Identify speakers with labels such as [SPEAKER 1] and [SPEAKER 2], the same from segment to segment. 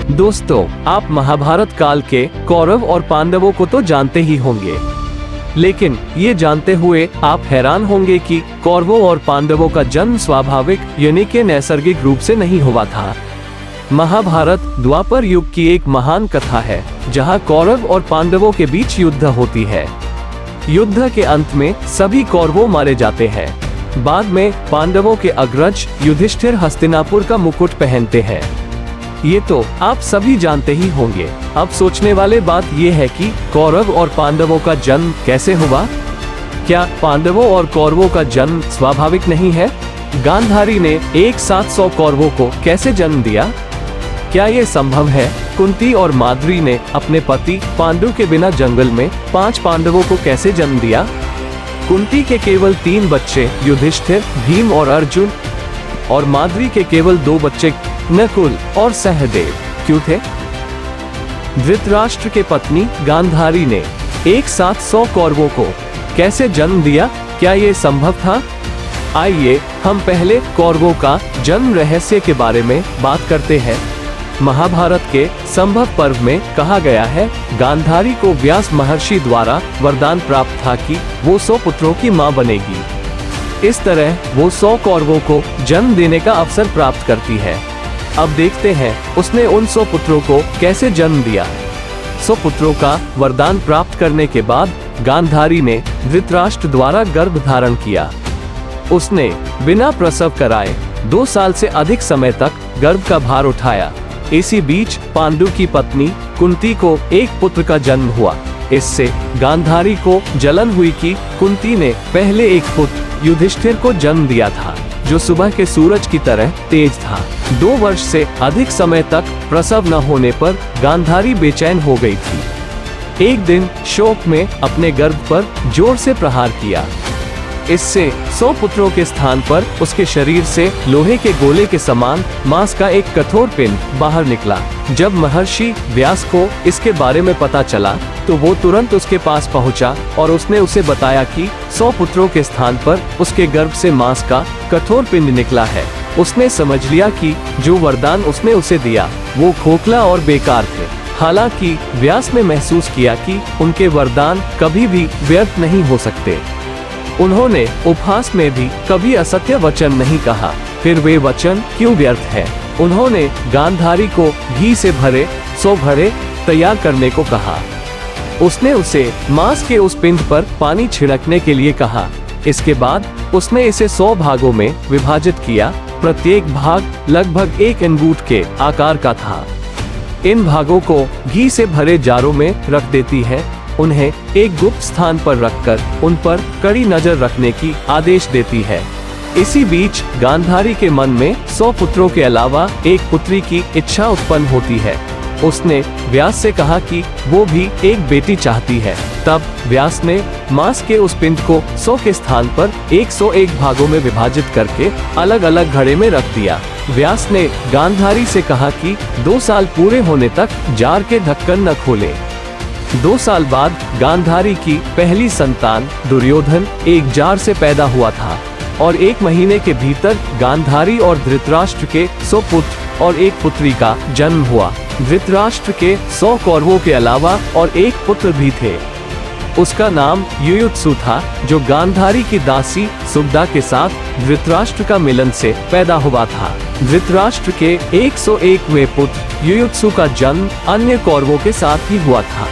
[SPEAKER 1] दोस्तों, आप महाभारत काल के कौरव और पांडवों को तो जानते ही होंगे, लेकिन ये जानते हुए आप हैरान होंगे कि कौरवों और पांडवों का जन्म स्वाभाविक यानी कि नैसर्गिक रूप से नहीं हुआ था। महाभारत द्वापर युग की एक महान कथा है, जहाँ कौरव और पांडवों के बीच युद्ध होती है। युद्ध के अंत में सभी कौरवों मारे जाते हैं। बाद में पांडवों के अग्रज युधिष्ठिर हस्तिनापुर का मुकुट पहनते हैं। ये तो आप सभी जानते ही होंगे। अब सोचने वाले बात ये है कि कौरव और पांडवों का जन्म कैसे हुआ? क्या पांडवों और कौरवों का जन्म स्वाभाविक नहीं है? गांधारी ने एक साथ 100 कौरवों को कैसे जन्म दिया? क्या ये संभव है? कुंती और माद्री ने अपने पति पांडु के बिना जंगल में 5 पांडवों को कैसे जन्म दिया? कुंती के केवल 3 बच्चे युधिष्ठिर, भीम और अर्जुन, और माद्री के केवल 2 बच्चे नकुल और सहदेव क्यों थे? धृतराष्ट्र के पत्नी गांधारी ने एक साथ 100 कौरवों को कैसे जन्म दिया? क्या ये संभव था? आइए हम पहले कौरवों का जन्म रहस्य के बारे में बात करते हैं। महाभारत के संभव पर्व में कहा गया है, गांधारी को व्यास महर्षि द्वारा वरदान प्राप्त था कि वो 100 पुत्रों की मां बनेगी। इस तरह वो 100 कौरवों को जन्म देने का अवसर प्राप्त करती है। अब देखते हैं उसने उन 100 पुत्रों को कैसे जन्म दिया। 100 पुत्रों का वरदान प्राप्त करने के बाद गांधारी ने धृतराष्ट्र द्वारा गर्भ धारण किया। उसने बिना प्रसव कराए 2 साल से अधिक समय तक गर्भ का भार उठाया। इसी बीच पांडु की पत्नी कुंती को एक पुत्र का जन्म हुआ। इससे गांधारी को जलन हुई कि कुंती ने पहले एक पुत्र युधिष्ठिर को जन्म दिया था, जो सुबह के सूरज की तरह तेज था। 2 वर्ष से अधिक समय तक प्रसव न होने पर गांधारी बेचैन हो गई थी। एक दिन शोक में अपने गर्भ पर जोर से प्रहार किया। इससे 100 पुत्रों के स्थान पर उसके शरीर से लोहे के गोले के समान मांस का एक कठोर पिंड बाहर निकला। जब महर्षि व्यास को इसके बारे में पता चला, तो वो तुरंत उसके पास पहुंचा और उसने उसे बताया कि 100 पुत्रों के स्थान पर उसके गर्भ से मांस का कठोर पिंड निकला है। उसने समझ लिया कि जो वरदान उसने उसे दिया वो खोखला और बेकार थे। हालांकि व्यास ने महसूस किया कि उनके वरदान कभी भी व्यर्थ नहीं हो सकते। उन्होंने उपहास में भी कभी असत्य वचन नहीं कहा। फिर वे वचन क्यों व्यर्थ है? उन्होंने गांधारी को घी से भरे 100 घड़े तैयार करने को कहा। उसने उसे मांस के उस पिंड पर पानी छिड़कने के लिए कहा। इसके बाद उसने इसे 100 भागों में विभाजित किया। प्रत्येक भाग लगभग 1 अंगूठ के आकार का था। इन भागों को घी से भरे जारों में रख देती है। उन्हें एक गुप्त स्थान पर रखकर उन पर कड़ी नजर रखने की आदेश देती है। इसी बीच गांधारी के मन में 100 पुत्रों के अलावा एक पुत्री की इच्छा उत्पन्न होती है। उसने व्यास से कहा कि वो भी एक बेटी चाहती है। तब व्यास ने मांस के उस पिंड को 100 के स्थान पर 101 भागों में विभाजित करके अलग अलग घड़े में रख दिया। व्यास ने गांधारी से कहा कि 2 साल पूरे होने तक जार के ढक्कन न खोले। 2 साल बाद गांधारी की पहली संतान दुर्योधन एक जार से पैदा हुआ था, और 1 महीने के भीतर गांधारी और धृतराष्ट्र के 100 पुत्र और 1 पुत्री का जन्म हुआ। धृतराष्ट्र के 100 कौरवों के अलावा और 1 पुत्र भी थे। उसका नाम युयुत्सु था, जो गांधारी की दासी सुगदा के साथ धृतराष्ट्र का मिलन से पैदा हुआ था। धृतराष्ट्र के 101वें पुत्र युयुत्सु का जन्म अन्य कौरवों के साथ ही हुआ था,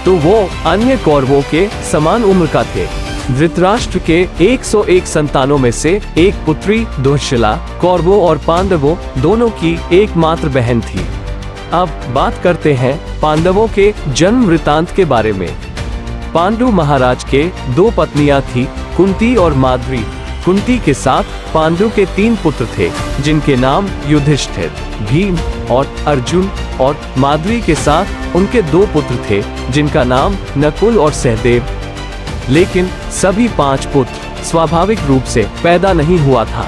[SPEAKER 1] तो वो अन्य कौरवों के समान उम्र का थे। धृतराष्ट्र के 101 संतानों में से एक पुत्री दुःशिला कौरवों और पांडवों दोनों की एकमात्र बहन थी। अब बात करते हैं पांडवों के जन्म वृतांत के बारे में। पांडु महाराज के 2 पत्नियां थी, कुंती और माद्री। कुंती के साथ पांडु के 3 पुत्र थे, जिनके नाम युधिष्ठिर, भीम और अर्जुन, और माद्री के साथ उनके 2 पुत्र थे, जिनका नाम नकुल और सहदेव। लेकिन सभी 5 पुत्र स्वाभाविक रूप से पैदा नहीं हुआ था।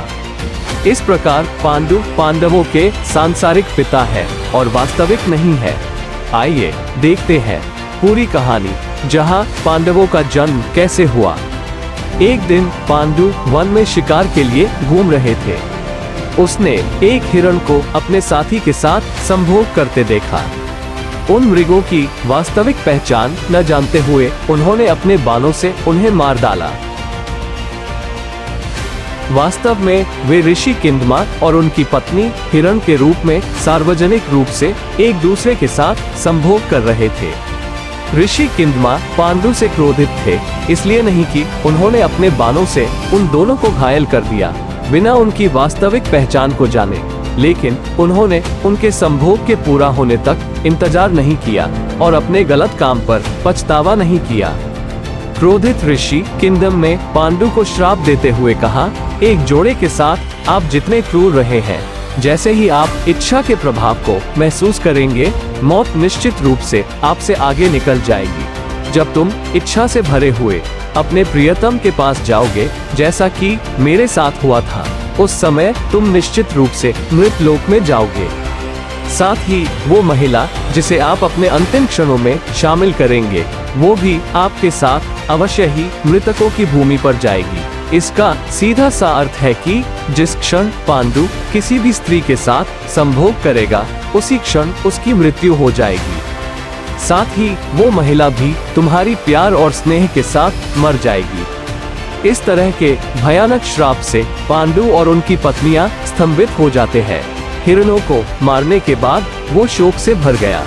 [SPEAKER 1] इस प्रकार पांडु पांडवों के सांसारिक पिता है और वास्तविक नहीं है। आइए देखते हैं पूरी कहानी, जहां पांडवों का जन्म कैसे हुआ। एक दिन पांडु वन में शिकार के लिए घूम रहे थे। उसने एक हिरण को अपने साथी के साथ संभोग करते देखा। उन मृगों की वास्तविक पहचान न जानते हुए उन्होंने अपने बाणों से उन्हें मार डाला। वास्तव में वे ऋषि किंदमा और उनकी पत्नी हिरण के रूप में सार्वजनिक रूप से एक दूसरे के साथ संभोग कर रहे थे। ऋषि किंदमा पांडु से क्रोधित थे, इसलिए नहीं कि उन्होंने अपने बाणों से उन दोनों को घायल कर दिया बिना उनकी वास्तविक पहचान को जाने, लेकिन उन्होंने उनके संभोग के पूरा होने तक इंतजार नहीं किया और अपने गलत काम पर पछतावा नहीं किया। क्रोधित ऋषि किंदम ने पांडु को श्राप देते हुए कहा, एक जोड़े के साथ आप जितने क्रूर रहे हैं, जैसे ही आप इच्छा के प्रभाव को महसूस करेंगे, मौत निश्चित रूप से आपसे आगे निकल जाएगी। जब तुम इच्छा से भरे हुए अपने प्रियतम के पास जाओगे, जैसा कि मेरे साथ हुआ था, उस समय तुम निश्चित रूप से मृत लोक में जाओगे। साथ ही वो महिला जिसे आप अपने अंतिम क्षणों में शामिल करेंगे, वो भी आपके साथ अवश्य ही मृतकों की भूमि पर जाएगी। इसका सीधा सा अर्थ है कि जिस क्षण पांडु किसी भी स्त्री के साथ संभोग करेगा, उसी क्षण उसकी मृत्यु हो जाएगी। साथ ही वो महिला भी तुम्हारी प्यार और स्नेह के साथ मर जाएगी। इस तरह के भयानक श्राप से पांडु और उनकी पत्नियां स्तंभित हो जाते हैं। हिरणों को मारने के बाद वो शोक से भर गया।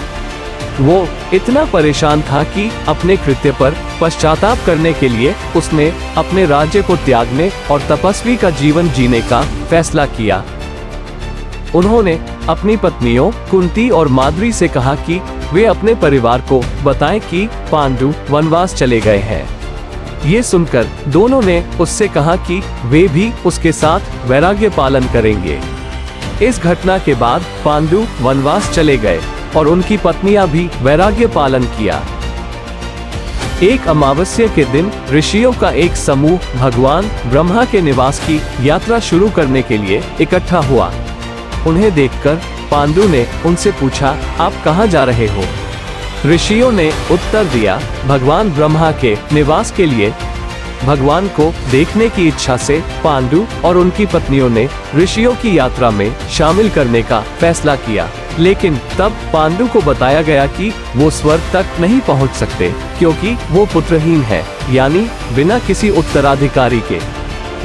[SPEAKER 1] वो इतना परेशान था कि अपने कृत्य पर पश्चाताप करने के लिए उसने अपने राज्य को त्यागने और तपस्वी का जीवन जीने का फैसला किया। उन्होंने अपनी पत्नियों कुंती और माद्री से कहा कि वे अपने परिवार को बताएं कि पांडु वनवास चले गए हैं। ये सुनकर दोनों ने उससे कहा कि वे भी उसके साथ वैराग्य पालन करेंगे। इस घटना के बाद पांडु वनवास चले गए और उनकी पत्नियां भी वैराग्य पालन किया। एक अमावस्या के दिन ऋषियों का एक समूह भगवान ब्रह्मा के निवास की यात्रा शुरू करने के लिए इकट्ठा हुआ। उन्हें देखकर पांडु ने उनसे पूछा, आप कहाँ जा रहे हो? ऋषियों ने उत्तर दिया, भगवान ब्रह्मा के निवास के लिए। भगवान को देखने की इच्छा से पांडु और उनकी पत्नियों ने ऋषियों की यात्रा में शामिल करने का फैसला किया, लेकिन तब पांडु को बताया गया कि वो स्वर्ग तक नहीं पहुंच सकते क्योंकि वो पुत्रहीन है, यानी बिना किसी उत्तराधिकारी के।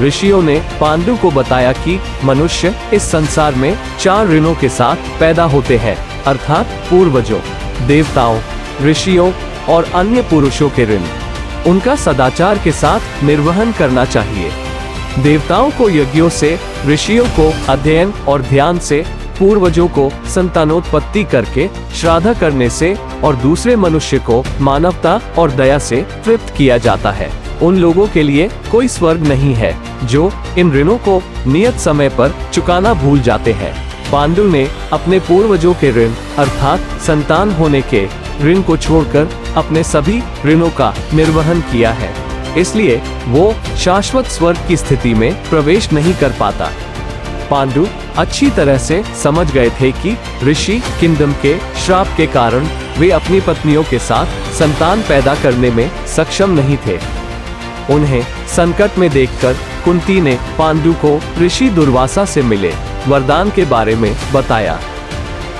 [SPEAKER 1] ऋषियों ने पांडु को बताया कि मनुष्य इस संसार में 4 ऋणों के साथ पैदा होते हैं, अर्थात पूर्वजों, देवताओं, ऋषियों और अन्य पुरुषों के ऋण। उनका सदाचार के साथ निर्वहन करना चाहिए। देवताओं को यज्ञों से, ऋषियों को अध्ययन और ध्यान से, पूर्वजों को संतानोत्पत्ति करके श्राद्ध करने से और दूसरे मनुष्य को मानवता और दया से तृप्त किया जाता है। उन लोगों के लिए कोई स्वर्ग नहीं है जो इन ऋणों को नियत समय पर चुकाना भूल जाते हैं। पांडु ने अपने पूर्वजों के ऋण अर्थात संतान होने के ऋण को छोड़कर अपने सभी ऋणों का निर्वहन किया है, इसलिए वो शाश्वत स्वर्ग की स्थिति में प्रवेश नहीं कर पाता। पांडु अच्छी तरह से समझ गए थे कि ऋषि किंदम के श्राप के कारण वे अपनी पत्नियों के साथ संतान पैदा करने में सक्षम नहीं थे। उन्हें संकट में देखकर कुंती ने पांडु को ऋषि दुर्वासा से मिले वरदान के बारे में बताया।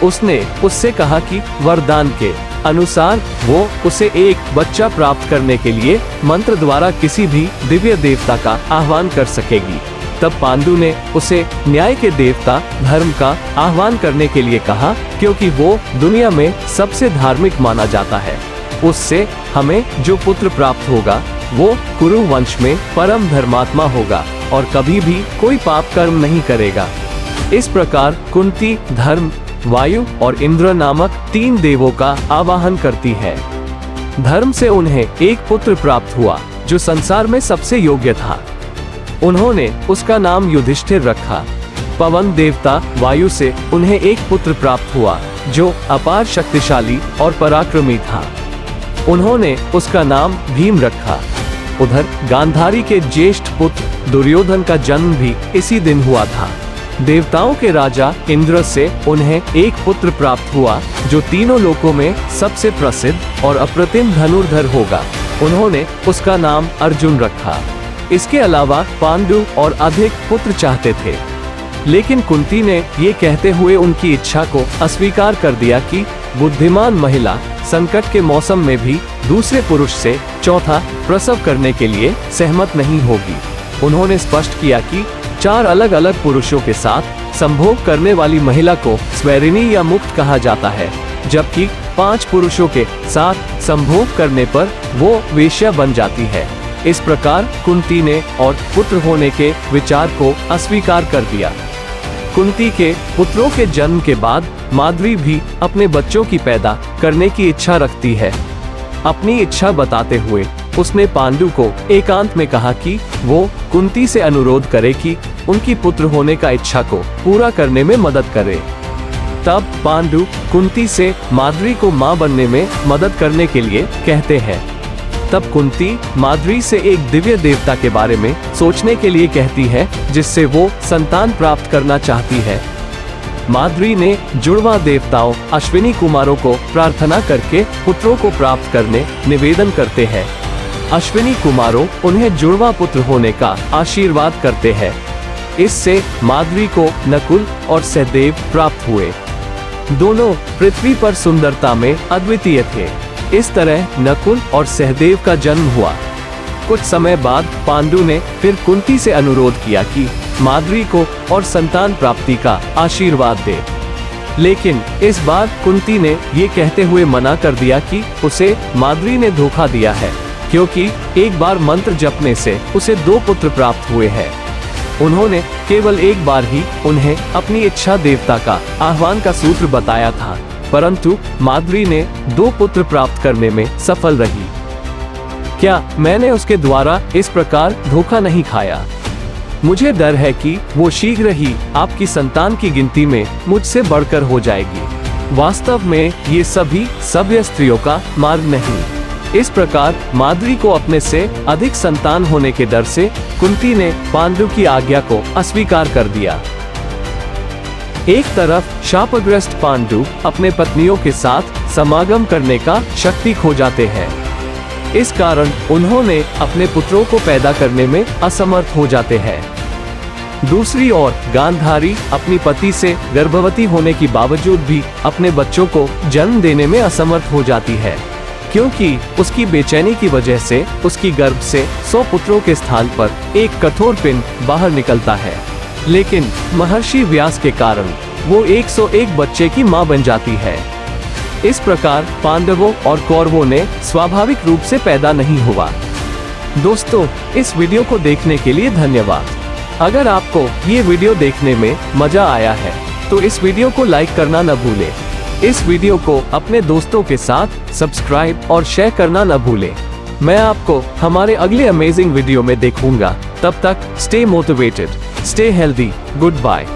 [SPEAKER 1] उसने उससे कहा कि वरदान के अनुसार वो उसे एक बच्चा प्राप्त करने के लिए मंत्र द्वारा किसी भी दिव्य देवता का आह्वान कर सकेगी। तब पांडु ने उसे न्याय के देवता धर्म का आह्वान करने के लिए कहा, क्योंकि वो दुनिया में सबसे धार्मिक माना जाता है। उससे हमें जो पुत्र प्राप्त होगा वो कुरु वंश में परम धर्मात्मा होगा और कभी भी कोई पाप कर्म नहीं करेगा। इस प्रकार कुंती धर्म, वायु और इंद्र नामक 3 देवों का आवाहन करती है। धर्म से उन्हें एक पुत्र प्राप्त हुआ जो संसार में सबसे योग्य था। उन्होंने उसका नाम युधिष्ठिर रखा। पवन देवता वायु से उन्हें एक पुत्र प्राप्त हुआ जो अपार शक्तिशाली और पराक्रमी था। उन्होंने उसका नाम भीम रखा। उधर गांधारी के ज्येष्ठ पुत्र दुर्योधन का जन्म भी इसी दिन हुआ था। देवताओं के राजा इंद्र से उन्हें एक पुत्र प्राप्त हुआ जो तीनों लोकों में सबसे प्रसिद्ध और अप्रतिम धनुर्धर होगा। उन्होंने उसका नाम अर्जुन रखा। इसके अलावा पांडु और अधिक पुत्र चाहते थे। लेकिन कुंती ने ये कहते हुए उनकी इच्छा को अस्वीकार कर दिया कि बुद्धिमान महिला संकट के मौसम में भी दूसरे पुरुष से चौथा प्रसव करने के लिए सहमत नहीं होगी। उन्होंने स्पष्ट किया कि 4 अलग अलग पुरुषों के साथ संभोग करने वाली महिला को स्वैरिणी या मुक्त कहा जाता है, जबकि 5 पुरुषों के साथ संभोग करने पर वो वेश्या बन जाती है। इस प्रकार कुंती ने और पुत्र होने के विचार को अस्वीकार कर दिया। कुंती के पुत्रों के जन्म के बाद माद्री भी अपने बच्चों की पैदा करने की इच्छा रखती है। अपनी इच्छा बताते हुए उसने पांडु को एकांत में कहा कि वो कुंती से अनुरोध करे कि उनकी पुत्र होने का इच्छा को पूरा करने में मदद करे। तब पांडु कुंती से माद्री को मां बनने में मदद करने के लिए कहते हैं। तब कुंती माद्री से एक दिव्य देवता के बारे में सोचने के लिए कहती है, जिससे वो संतान प्राप्त करना चाहती है। माद्री ने जुड़वा देवताओं अश्विनी कुमारों को प्रार्थना करके पुत्रों को प्राप्त करने निवेदन करते हैं। अश्विनी कुमारों उन्हें जुड़वा पुत्र होने का आशीर्वाद करते हैं। इससे माद्री को नकुल और सहदेव प्राप्त हुए। दोनों पृथ्वी पर सुंदरता में अद्वितीय थे। इस तरह नकुल और सहदेव का जन्म हुआ। कुछ समय बाद पांडु ने फिर कुंती से अनुरोध किया कि माद्री को और संतान प्राप्ति का आशीर्वाद दे, लेकिन इस बार कुंती ने ये कहते हुए मना कर दिया कि उसे माद्री ने धोखा दिया है, क्योंकि एक बार मंत्र जपने से उसे 2 पुत्र प्राप्त हुए हैं। उन्होंने केवल एक बार ही उन्हें अपनी इच्छा देवता का आह्वान का सूत्र बताया था, परंतु माद्री ने 2 पुत्र प्राप्त करने में सफल रही। क्या मैंने उसके द्वारा इस प्रकार धोखा नहीं खाया? मुझे डर है कि वो शीघ्र ही आपकी संतान की गिनती में मुझसे बढ़कर हो जाएगी। वास्तव में ये सभी सभ्य स्त्रियों का मार्ग नहीं। इस प्रकार माद्री को अपने से अधिक संतान होने के डर से कुंती ने पांडु की आज्ञा को अस्वीकार कर दिया। एक तरफ शापग्रस्त पांडु अपने पत्नियों के साथ समागम करने का शक्ति खो जाते हैं। इस कारण उन्होंने अपने पुत्रों को पैदा करने में असमर्थ हो जाते हैं। दूसरी ओर गांधारी अपनी पति से गर्भवती होने के बावजूद भी अपने बच्चों को जन्म देने में असमर्थ हो जाती है, क्योंकि उसकी बेचैनी की वजह से उसकी गर्भ से 100 पुत्रों के स्थान पर एक कठोर पिंड बाहर निकलता है। लेकिन महर्षि व्यास के कारण वो 101 बच्चे की मां बन जाती है। इस प्रकार पांडवों और कौरवों ने स्वाभाविक रूप से पैदा नहीं हुआ। दोस्तों, इस वीडियो को देखने के लिए धन्यवाद। अगर आपको ये वीडियो देखने में मजा आया है तो इस वीडियो को लाइक करना न भूलें। इस वीडियो को अपने दोस्तों के साथ सब्सक्राइब और शेयर करना न भूलें। मैं आपको हमारे अगले अमेजिंग वीडियो में देखूंगा। तब तक stay motivated, stay healthy, good bye.